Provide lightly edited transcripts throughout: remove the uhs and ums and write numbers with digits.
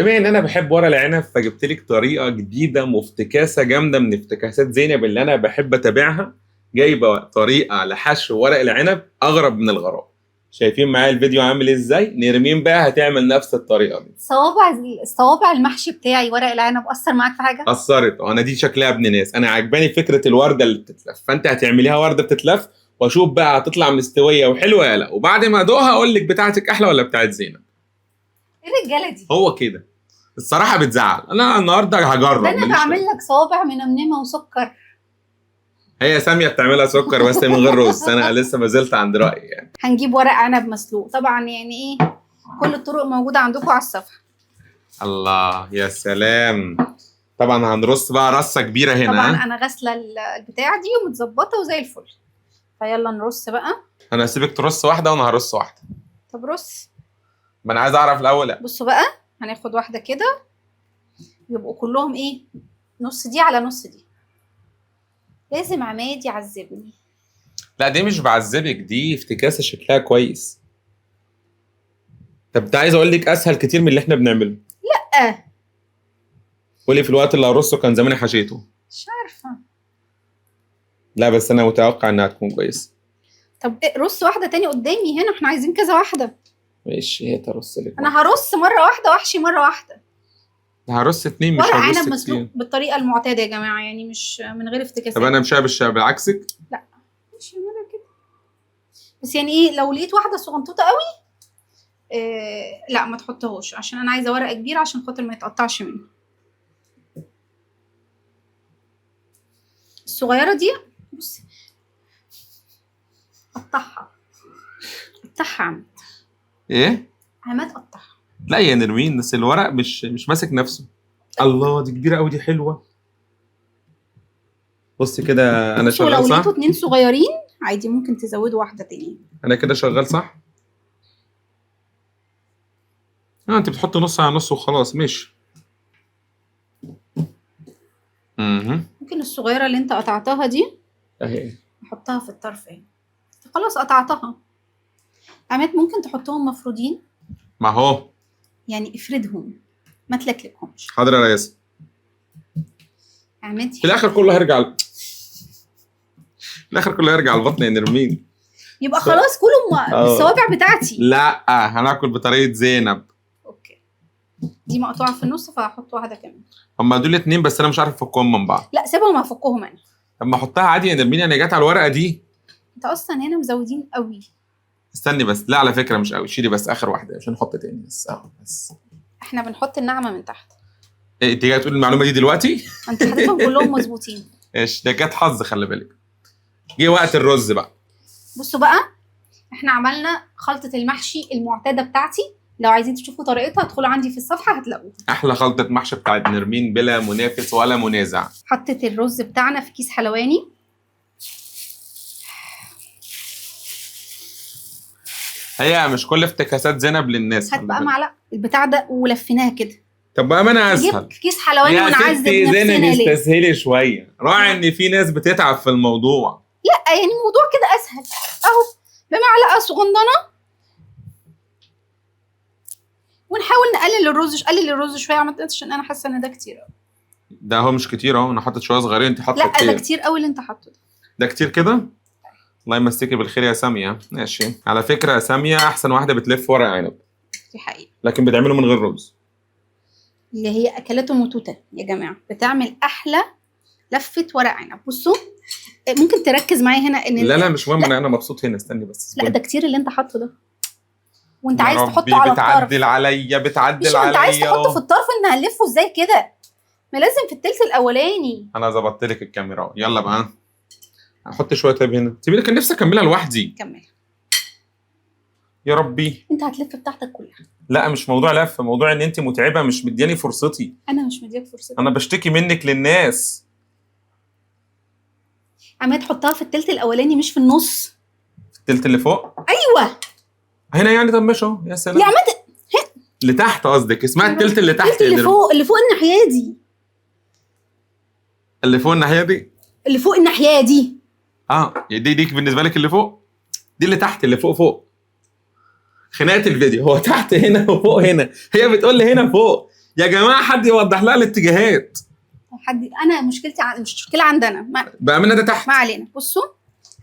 بما ان انا بحب ورق العنب فجبت لك طريقه جديده مفتكاسه جامده من افتكاسات زينب اللي انا بحب اتابعها. جايبه طريقه لحشو ورق العنب اغرب من الغراب. شايفين معايا الفيديو عامل ازاي؟ نرمين بقى هتعمل نفس الطريقه دي. صوابع المحشي بتاعي ورق العنب اثر معاك في حاجه؟ اثرت. انا دي شكلها ابن ناس. انا عجباني فكره الورده اللي بتتلف، فانت هتعمليها ورده بتتلف واشوف بقى هتطلع مستويه وحلوه ولا لا، وبعد ما ادوقها اقول لك بتاعتك احلى ولا بتاعت زينب. ايه الرجاله دي؟ هو كده الصراحه بتزعل. انا النهارده هجرب. ده انا بعمل لك صوابع منمنمه وسكر. هي ساميه بتعملها سكر بس من غير رز. انا لسه ما زلت عند رايي يعني. هنجيب ورق عنب مسلوق طبعا، يعني ايه، كل الطرق موجوده عندكم على الصفحه. الله يا سلام. طبعا هنرص بقى رصه كبيره هنا. طبعا انا غاسله البتاعه دي ومتظبطه وزي الفل. فيلا نرص بقى. انا هسيبك ترص واحده وانا هرص واحده. طب رص. ما انا عايز اعرف الاول. بصوا بقى، هناخد واحده كده يبقوا كلهم ايه، نص دي على نص دي. لازم عماد يعذبني. لا دي مش بعذبك، دي افتكاسه شكلها كويس. طب ده عايز اقول لك اسهل كتير من اللي احنا بنعمله. لا قولي في الوقت اللي هرصه كان زماني حشيته. مش عارفه. لا بس انا متوقع انها تكون كويسه. طب رص واحده تاني قدامي هنا، احنا عايزين كذا واحده. ماشي هي ترص لك. انا هرص مره واحده واحشي مره واحده. هرص اتنين مش ورق هرص عنب مسلوق كتير. بالطريقه المعتاده يا جماعه، يعني مش من غير افتكاسات. طب انا مش بعكسك. لا مش هعملها كده، بس يعني ايه، لو لقيت واحده صغنطوطه قوي لا ما تحطهوش، عشان انا عايزه ورقه كبيره عشان خاطر ما يتقطعش منه. الصغيره دي بصي قطعها. قطعها عماد. ايه عماد قطعها. لا يا نرمين، بس الورق مش ماسك نفسه. الله دي كبيره قوي، دي حلوه. بصي كده انا شغال لو صح؟ لقيتوا اتنين صغيرين عادي ممكن تزودوا واحده تانية. انا كده شغال صح؟ انت بتحط نص على نص وخلاص. ماشي. ممكن الصغيره اللي انت قطعتها دي اهي نحطها في الطرف اهي. خلاص قطعتها. عماد ممكن تحطهم مفرودين، ما هو يعني افردهم ما تلكلكهمش. حاضر يا ريس. عماد في الاخر كله هيرجع في الاخر كله هيرجع البطن يا نرمين. يبقى خلاص كلهم بالصوابع بتاعتي. لا هناكل بطريقه زينب. اوكي دي مقطوعه في النص فهحط واحده كمان. هما دول اتنين بس انا مش عارف افكهم من بعض. لا سيبهم هفكهم انا. طب ما احطها عادي يا نرمين، انا جت على الورقه دي. انت اصلا هنا مزودين قوي. استني بس. لا على فكره مش قوي، شيلي بس اخر واحده عشان نحط تاني بس بس. احنا بنحط النعمه من تحت. إيه انت جايه تقولي المعلومه دي دلوقتي؟ انت حطيتهم كلهم مظبوطين. ايش ده جت حظ، خلي بالك. جه وقت الرز بقى. بصوا بقى، احنا عملنا خلطه المحشي المعتاده بتاعتي. لو عايزين تشوفوا طريقتها ادخلوا عندي في الصفحه هتلاقوها. احلى خلطه محشي بتاعت نرمين بلا منافس ولا منازع. حطيت الرز بتاعنا في كيس حلواني. هي مش كل افتكاسات زينب للناس. هات بقى معلقه البتاع ده ولفيناها كده. طب بقى ما انا نجيب اسهل كيس حلواني ونعذب يا ستي زينب. نفسنا ليه؟ استسهلي شويه، راعي ان في ناس بتتعب في الموضوع. لا يعني الموضوع كده اسهل اهو، بمعلقه صغننه. ونحاول نقلل الرز شويه، ما تقلقش عشان انا حاسه ان ده كتير قوي. ده هو مش كتير اهو، انا حاطط شويه صغيرين، انت حاطه لا كتير. ده كتير قوي اللي انت حاطه ده. ده كتير كده. الله يمسيكي بالخير يا ساميه. ماشي. على فكره ساميه احسن واحده بتلف ورق عنب. دي حقيقه. لكن بتعمله من غير رز. اللي هي اكلاته متوته يا جماعه، بتعمل احلى لفه ورق عنب. بصوا ممكن تركز معايا هنا ان لا مش مهم، انا مبسوط هنا. استني بس. لا ده كتير اللي انت حاطه ده، وانت عايز تحطه على الطرف. بتعدل عليا بتعدل عليا. انت عايز تحطه في الطرف، ان هنلفه ازاي كده؟ ما لازم في التلت الاولاني. انا ظبطت لك الكاميرا. يلا بقى هحط شويه طيب هنا. سيبيني، كان نفسي اكملها لوحدي. كمل يا ربي. انت هتلف بتاعتك كلها. لا مش موضوع لف، موضوع ان انت متعبه مش مدياني فرصتي. انا مش مديك فرصتي. انا بشتكي منك للناس. عماد حطها في التلت الاولاني مش في النص. التلت اللي فوق. ايوه هنا يعني. طب ماشي اهو. يا سلام. يا عماد اللي تحت قصدك؟ اسمها التلت اللي تحت. التلت اللي فوق، اللي فوق الناحيه دي. اللي فوق الناحيه دي. اللي فوق الناحيه دي. دي بالنسبه لك اللي فوق. دي اللي تحت، اللي فوق. خناقه الفيديو، هو تحت هنا وفوق هنا. هي بتقول لي هنا فوق. يا جماعه حد يوضح لها الاتجاهات. انا مشكلتي مش مشكله عندنا بامانه ده تحت. ما علينا. بصوا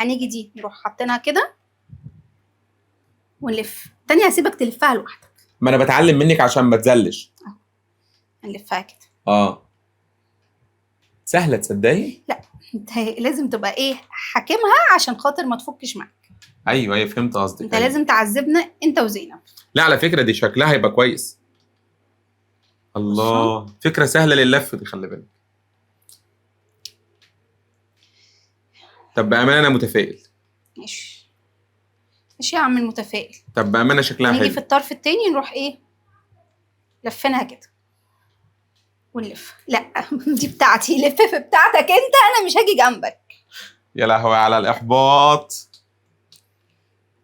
هنيجي دي نروح حاطينها كده ونلف. تاني هسيبك تلفها لوحدك. ما انا بتعلم منك عشان ما تزلش. هنلفها كده. سهله تصدقي؟ لا انت لازم تبقى ايه حاكمها عشان خاطر ما تفكش معاك. ايوه فهمت قصدك. انت لازم تعذبنا انت وزينب. لا على فكره دي شكلها هيبقى كويس. الله فكره سهله لللف دي، خلي بالك. طب بامانه انا متفائل. ماشي يا عم المتفائل. طب بامانه شكلها حلو. نيجي في الطرف التاني نروح ايه لفينها كده ونلف. لا دي بتاعتي، لف في بتاعتك انت، انا مش هاجي جنبك. يا لهوي على الاحباط.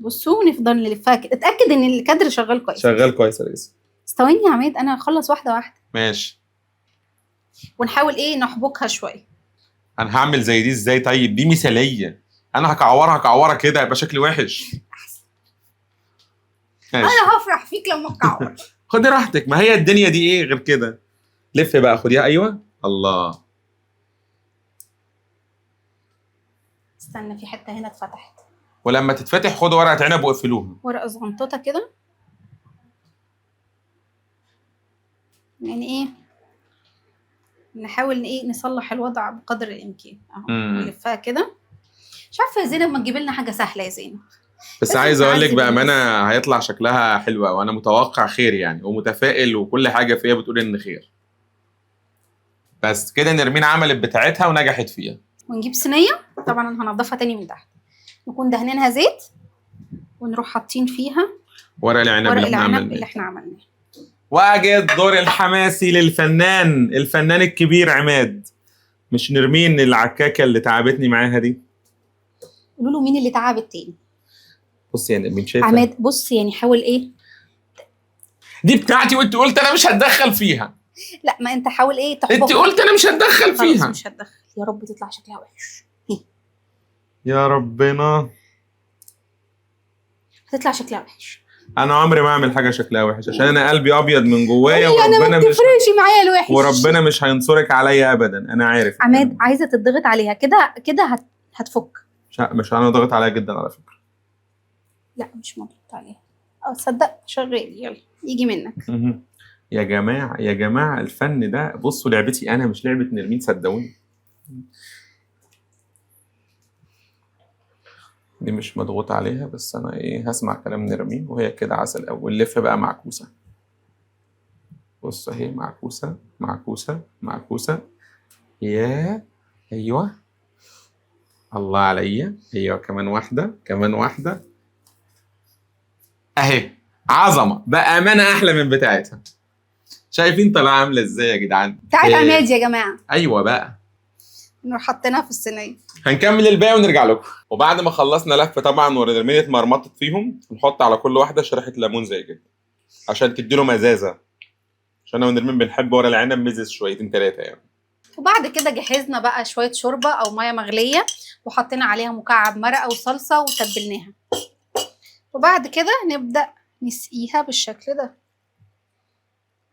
بصوا نفضل نلفها كده. اتاكد ان الكادر شغال كويس. شغال كويس يا ريس. استويني يا عماد، انا هخلص واحده واحده. ماشي. ونحاول ايه نحبكها شويه. انا هعمل زي دي ازاي؟ طيب دي مثاليه. انا هكعورها كده يبقى شكلي وحش. انا هفرح فيك لما تكعور. خدي راحتك، ما هي الدنيا دي ايه غير كده. لف بقى، خديها. ايوه الله. استنى في حته هنا اتفتحت. ولما تتفتح خدوا ورقه عنب واقفلوها. ورقه صغنطوطه كده يعني ايه، نحاول ايه نصلح الوضع بقدر الامكان. اهو نلفها كده. مش عارفه يا زينب، ما تجيب لنا حاجه سهله يا زينب. بس عايز اقول لك بامانه هيطلع شكلها حلو قوي، وانا متوقع خير يعني ومتفائل، وكل حاجه فيها بتقول ان خير. بس كده نرمين عملت بتاعتها ونجحت فيها. ونجيب صينيه، طبعا هنضفها تاني من تحت، نكون دهنينها زيت ونروح حاطين فيها ورق العنب اللي احنا عملناه. واجد الدور الحماسي الفنان الكبير عماد. مش نرمين العكاكه اللي تعبتني معاها دي. قولوا له مين اللي تعب التاني. بص يعني مين شايفه؟ عماد بص يعني حاول ايه. دي بتاعتي وانت قلت انا مش هتدخل فيها. لا ما انت حاول ايه تحبها. انت قلت انا مش هتدخل فيها. مش هتدخل. يا رب تطلع شكلها وحش. يا ربنا هتطلع شكلها وحش. انا عمري ما اعمل حاجه شكلها وحش عشان انا قلبي ابيض من جوايا وربنا مش بتفرقش معايا الوحش. وربنا مش هينصرك عليا ابدا. انا عارف. عماد عايزه تضغط عليها كده كده هتفك. مش انا ضغط عليها جدا على فكره. لا مش مضغوط عليها. صدق شغال. يلا يجي منك. يا جماعه الفن ده بصوا لعبتي انا مش لعبه نرمين صدقوني. دي مش مضغوط عليها بس انا ايه هسمع كلام نرمين وهي كده عسل. اول لف بقى معكوسه. بص اهي معكوسه. يا ايوه الله عليا. ايوه كمان واحده اهي. عظمه بامانه احلى من بتاعتها. شايفين طالعه عامله ازاي يا جدعان؟ بتاعت عماد يا جماعه. ايوه بقى. نروح حاطينها في الصينيه. هنكمل الباقي ونرجع لكم. وبعد ما خلصنا لف طبعا ونرمين اتمرمطت فيهم، نحط على كل واحده شريحه ليمون زي كده عشان تديله مزازه. عشان انا ونرمين بنحب ورق العنب مزز شويتين 3 يعني. وبعد كده جهزنا بقى شويه شوربه او ميه مغليه وحطينا عليها مكعب مرقه وصلصه وتبلناها. وبعد كده نبدا نسقيها بالشكل ده.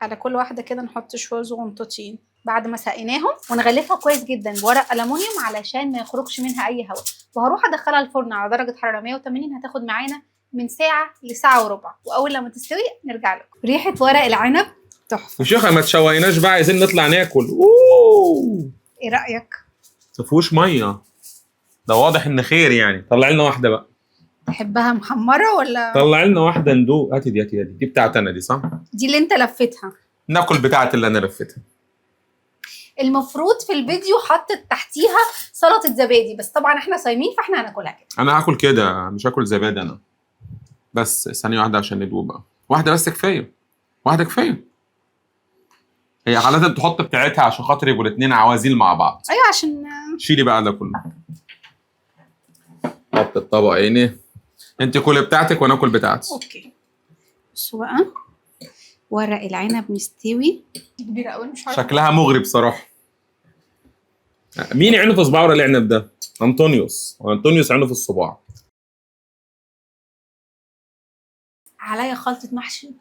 على كل واحده كده نحط شويه صغنطوطين بعد ما سقيناهم، ونغلفها كويس جدا بورق الومنيوم علشان ما يخرجش منها اي هواء. وهروح ادخلها الفرن على درجه حراره 180. هتاخد معانا من ساعه لساعه وربع، واول لما تستوي نرجع لكم. ريحه ورق العنب تحفه. وشيخه ما تشويناش بقى، عايزين نطلع ناكل. ايه رايك؟ مفيهوش ميه. ده واضح ان خير يعني. طلع لنا واحده بقى. تحبها محمره ولا؟ طلع لنا واحده ندوق. هاتي دي بتاعتي انا دي صح؟ دي اللي انت لفتها. ناكل بتاعتي اللي انا لفتها. المفروض في الفيديو حطت تحتيها سلطه زبادي، بس طبعا احنا صايمين فاحنا هناكلها كده. انا هاكل كده مش هاكل زبادي انا. بس ثانيه واحده عشان ندوق بقى. واحده بس كفايه. هي عادة تحط بتاعتها عشان خاطر يبقوا الاثنين عوازيل مع بعض. ايوه عشان شيلي بقى ده كله. حط الطبق عيني. انت كل بتاعتك وانا اكل بتاعتي. اوكي. بصوا بقى ورق العنب مستوي. كبيره قوي مش عارفه. شكلها مغري بصراحه. مين عينه في صباع ورق العنب ده؟ انطونيوس عينه في الصباع. عليا خلطه محشي.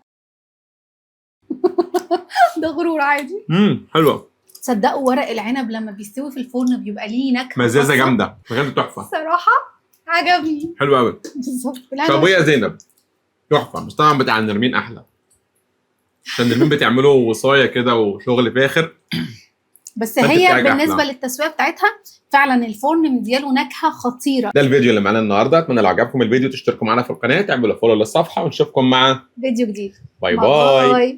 ده غرور عادي. حلوه. تصدقوا ورق العنب لما بيستوي في الفرن بيبقى ليه نكهه مزازه خاصة؟ جامده بجد، تحفه الصراحه عجبني. حلو قوي. بالظبط. طب يا زينب تحفه، بس طبعا بتاع نرمين احلى، عشان نرمين بتعمله وصايه كده وشغل فاخر. بس فأنت هي بتاعك بالنسبه أحلى. للتسويه بتاعتها فعلا الفرن مدياله نكهه خطيره. ده الفيديو اللي معانا النهارده، اتمنى لو عجبكم الفيديو تشتركوا معانا في القناه، تعملوا فولو للصفحه، ونشوفكم مع فيديو جديد. باي باي.